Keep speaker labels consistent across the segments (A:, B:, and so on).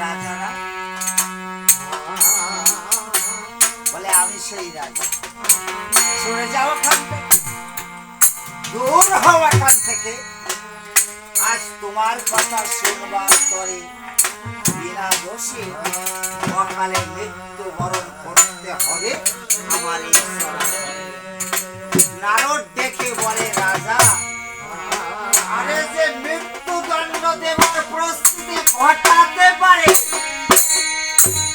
A: রাজারা বলে আমি সেই রাজা, সরে যাও এখান থেকে, দূর হও এখান থেকে। আজ তোমার কথা শুনবার পরে বিনা দোষে অকালে মৃত্যু বরণ করতে হবে আমার এই নারদ ডেকে বলে, রাজা আরে যে মৃত্যুদণ্ড দেবার প্রস্তুতি ঘটাতে পারে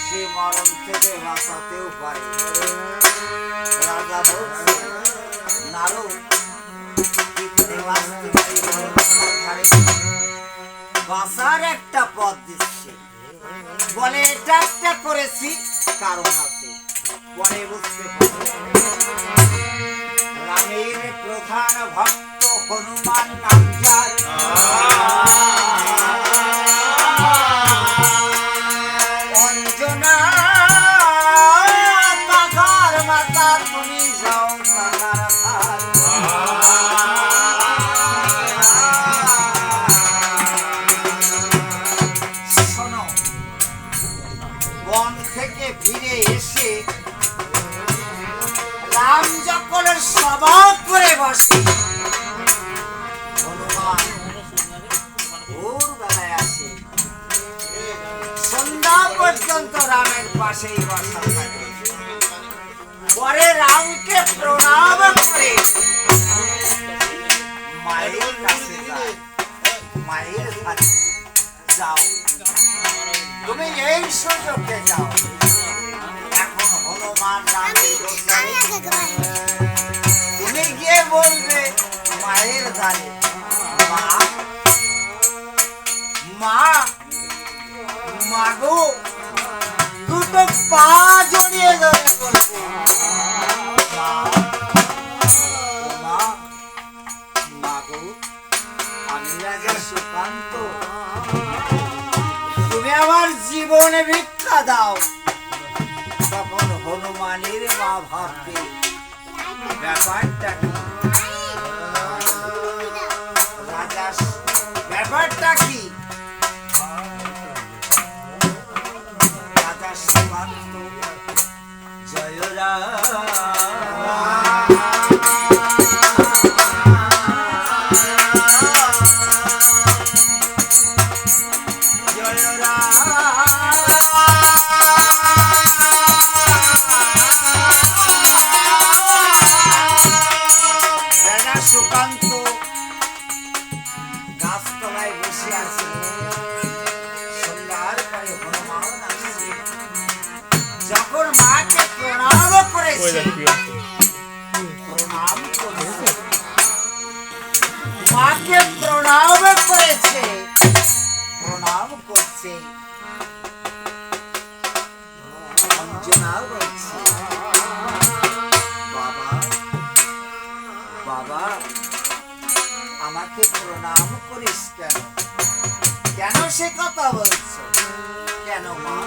A: সে মরণ থেকে বাঁচাতেও পারে। রাজা বলছে, নারদ বাঁচার একটা পথ দিচ্ছে, বলে এটা একটা করেছি কারণ আছে। পরে বুঝতে পারে রামের প্রধান ভক্ত হনুমান নাম যার, অঞ্জনা কাকার মাতা তুমি যাও কাকার ধার। শোনো, বন থেকে ফিরে এসে রাম যখন সভা করে বসে, হনুমান ভোর বেলায় আসে, সন্ধ্যা পর্যন্ত রামের পাশেই বসা থাকে। পরে রামকে প্রণাম করে মায়ের কাছে যায়, মায়ের কাছে যাও, তুমি এই সুযোগে যাও। এখন হনুমান তুমি গিয়ে বলবে মায়ের ধারে, মা মা মাগো, দুটো পা জড়িয়ে ধরে বলবে, মা মাগো আমি রাজা সুকান্ত, তুমি আমার জীবনে ভিক্ষা দাও। তখন হনুমানের মা ভাববে ব্যাপারটা কি, রাজা ব্যাপারটা কি। রাজা সুকান্ত জয় সুকান্ত গাছতলায় বসে আছে। সন্ধ্যার পরে হনুমান আসছে, যখন মাকে প্রণাম করেছে, মাকে প্রণাম করেছে, প্রণাম করছে। অঞ্জনা বলছে, বাবা বাবা আমাকে প্রণাম করিস কেন? কেন সে কথা বলছো কেন মা?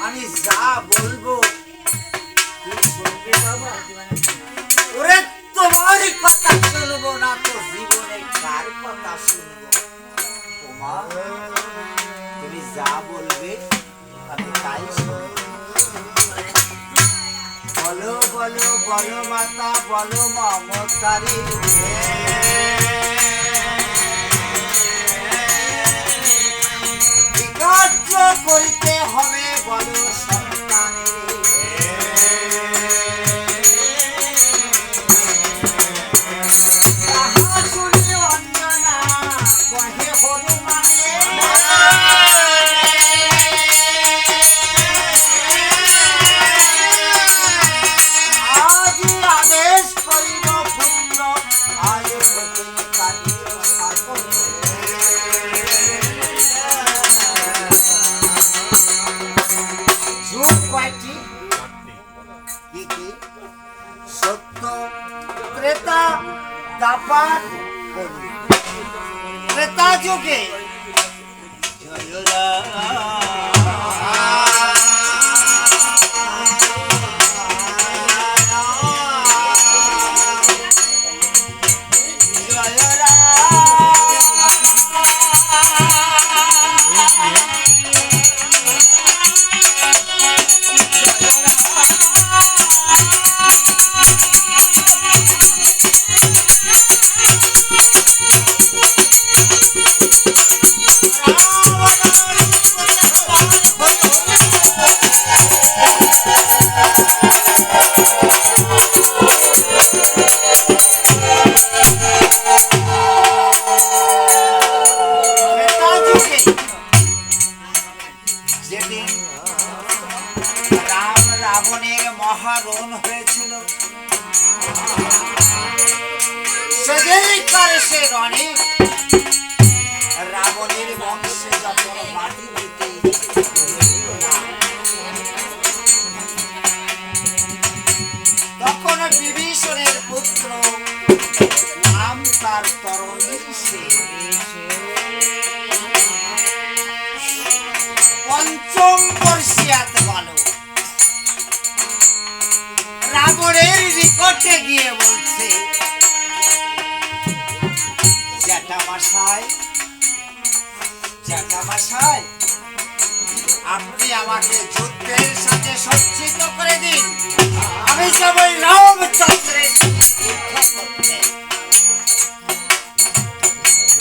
A: আমি যা বলবো তুই শুনবি বাবা? ওরে তোমারই কথা শুনবো না তো জীবনে কার কথা শুনবো? ও মা, তুমি যা বলবে আমি তাই শুনবো। বলো বলো বলো মাতা, বলো মমতারি, কার্য করিতে হবে বলো সন্তানের। তাহা শুনি অঞ্জনা কহে হনুমানে, আজি আদেশ করিব পুত্র আজ হতে কাটিয়ে শাসনে। যুগ কয়টি? কি কি? সত্য, ত্রেতা, দ্বাপর, কলি। ত্রেতা যুগে জয় রাম দেশের অনেক রাবণের বংশে যখন মাটি দিতে তখন বিভীষণের পুত্র নাম তার তরণীর সেন পঞ্চম বর্ষিয়াত বালক রাবণের নিকটে গিয়ে বলছে, জ্যাঠামশাই জ্যাঠামশাই, আপনি আমাকে যুদ্ধের সাথে সজ্জিত করে দিন, আমি যাব রামচন্দ্রের যুদ্ধ করতে।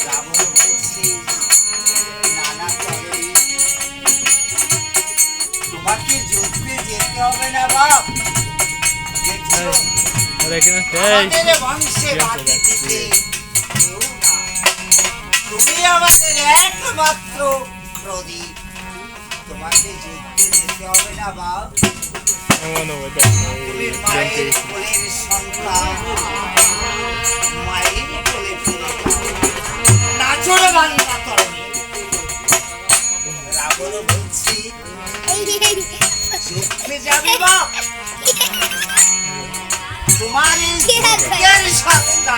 A: রাবণ বলছে, নানা তবে তোমাকে যুদ্ধে যেতে হবে না বাপ, দেখছো আমাদের বংশে বাতি দিতে কেউ না, তুমি আমাদের একমাত্র প্রদীপ, তোমাকে যুদ্ধে যেতে হবে না বাপ, তুমি মায়ের কোলের সন্তান, মায়ের কোলে ফিরে নাচর বাংলা তরণী। রাবণ বলছি, যুদ্ধে যাবে বাপ, তোমার এই যুদ্ধের শাস্তা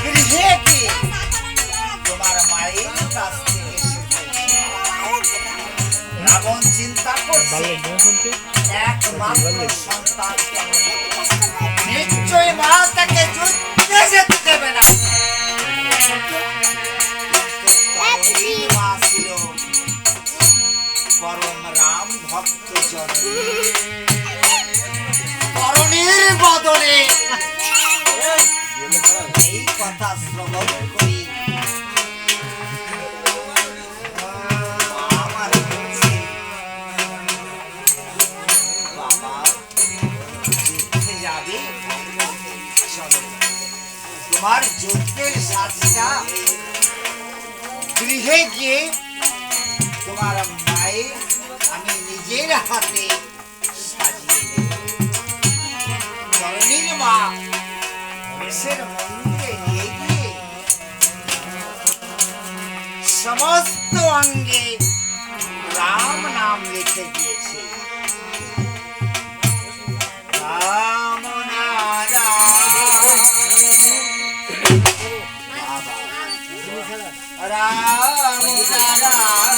A: গৃহে গিয়ে তোমার মায়ের কাছ থেকে শিখেছি। রাবণ চিন্তা করছে, একমাত্র সন্তান নিশ্চয় মা তাকে যুদ্ধে যেতে দেবে না। মা ছিল পরম রাম ভক্ত জননী, তরণীর বদলে এই কথা শ্রবণ করি আমার বলছে, বাবা যুদ্ধে যাবে, চলো তোমার যুদ্ধের সাজটা গৃহে গিয়ে তোমার মায়ের আমি নিজের হাতে সাজিয়ে দেব। তরণীর মা দেশের মন্দিরে নিয়ে গিয়ে সমস্ত অঙ্গে রাম নাম লিখে দিয়েছে। রাম রাম